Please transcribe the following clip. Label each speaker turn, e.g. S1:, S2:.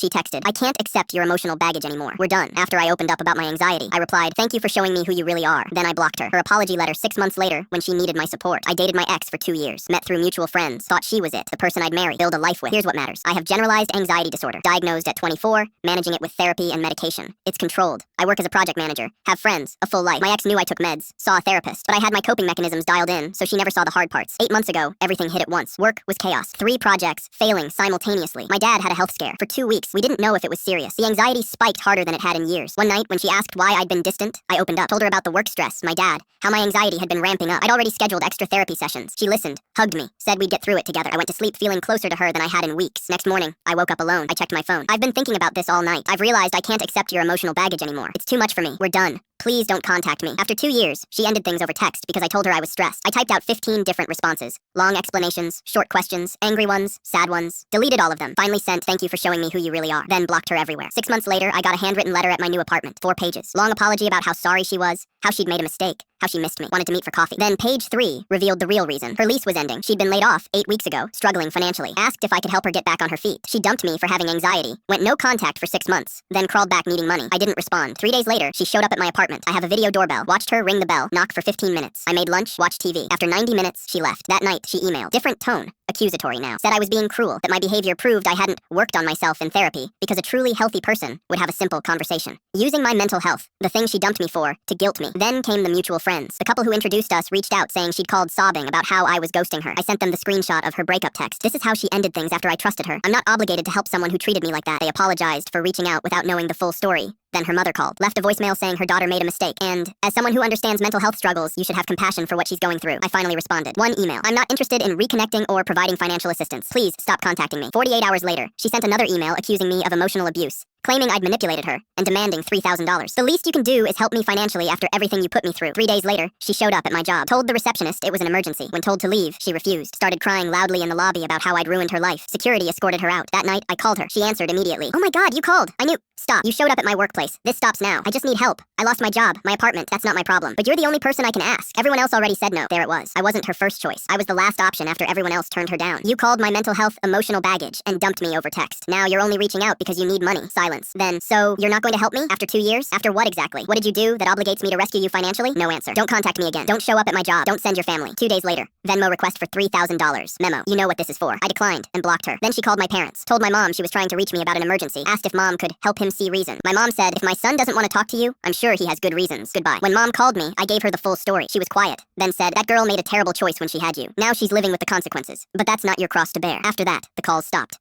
S1: She texted, "I can't accept your emotional baggage anymore. We're done." After I opened up about my anxiety, I replied, "Thank you for showing me who you really are." Then I blocked her. Her apology letter 6 months later, when she needed my support. I dated my ex for 2 years, met through mutual friends, thought she was it, the person I'd marry, build a life with. Here's what matters. I have generalized anxiety disorder, diagnosed at 24, managing it with therapy and medication. It's controlled. I work as a project manager, have friends, a full life. My ex knew I took meds, saw a therapist, but I had my coping mechanisms dialed in, so she never saw the hard parts. 8 months ago, everything hit at once. Work was chaos. 3 projects failing simultaneously. My dad had a health scare. For 2 weeks, we didn't know if it was serious. The anxiety spiked harder than it had in years. One night, when she asked why I'd been distant, I opened up, told her about the work stress, my dad, how my anxiety had been ramping up. I'd already scheduled extra therapy sessions. She listened, hugged me, said we'd get through it together. I went to sleep feeling closer to her than I had in weeks. Next morning, I woke up alone. I checked my phone. I've been thinking about this all night. I've realized I can't accept your emotional baggage anymore. It's too much for me. We're done. Please don't contact me. After 2 years, she ended things over text because I told her I was stressed. I typed out 15 different responses. Long explanations, short questions, angry ones, sad ones. Deleted all of them. Finally sent, "Thank you for showing me who you really are." Then blocked her everywhere. 6 months later, I got a handwritten letter at my new apartment. 4 pages. Long apology about how sorry she was, how she'd made a mistake, how she missed me, wanted to meet for coffee. Then page 3 revealed the real reason. Her lease was ending. She'd been laid off 8 weeks ago, struggling financially. Asked if I could help her get back on her feet. She dumped me for having anxiety, went no contact for 6 months, then crawled back needing money. I didn't respond. 3 days later, she showed up at my apartment. I have a video doorbell. Watched her ring the bell, knock for 15 minutes. I made lunch, watched TV. After 90 minutes, she left. That night, she emailed. Different tone. Accusatory now. Said I was being cruel, that my behavior proved I hadn't worked on myself in therapy, because a truly healthy person would have a simple conversation. Using my mental health, the thing she dumped me for, to guilt me. Then came the mutual friends. The couple who introduced us reached out saying she'd called sobbing about how I was ghosting her. I sent them the screenshot of her breakup text. This is how she ended things after I trusted her. I'm not obligated to help someone who treated me like that. They apologized for reaching out without knowing the full story. Then her mother called, left a voicemail saying her daughter made a mistake, and, as someone who understands mental health struggles, you should have compassion for what she's going through. I finally responded. 1 email. I'm not interested in reconnecting or providing financial assistance. Please stop contacting me. 48 hours later, she sent another email accusing me of emotional abuse, claiming I'd manipulated her, and demanding $3,000. The least you can do is help me financially after everything you put me through. 3 days later, she showed up at my job, told the receptionist it was an emergency. When told to leave, she refused. Started crying loudly in the lobby about how I'd ruined her life. Security escorted her out. That night, I called her. She answered immediately. "Oh my God, you called. I knew." "Stop. You showed up at my workplace. This stops now. I just need help. I lost my job, my apartment. That's not my problem. But you're the only person I can ask. Everyone else already said no." There it was. I wasn't her first choice. I was the last option after everyone else turned her down. You called my mental health emotional baggage and dumped me over text. Now you're only reaching out because you need money. Silence. Then, so you're not going to help me? After 2 years? After what exactly? What did you do that obligates me to rescue you financially? No answer. Don't contact me again. Don't show up at my job. Don't send your family. 2 days later, Venmo request for $3,000. Memo. You know what this is for. I declined and blocked her. Then she called my parents. Told my mom she was trying to reach me about an emergency. Asked if mom could help him see reason. My mom said, "If my son doesn't want to talk to you, I'm sure he has good reasons. Goodbye." When mom called me, I gave her the full story. She was quiet, then said, "That girl made a terrible choice when she had you. Now she's living with the consequences. But that's not your cross to bear." After that, the calls stopped.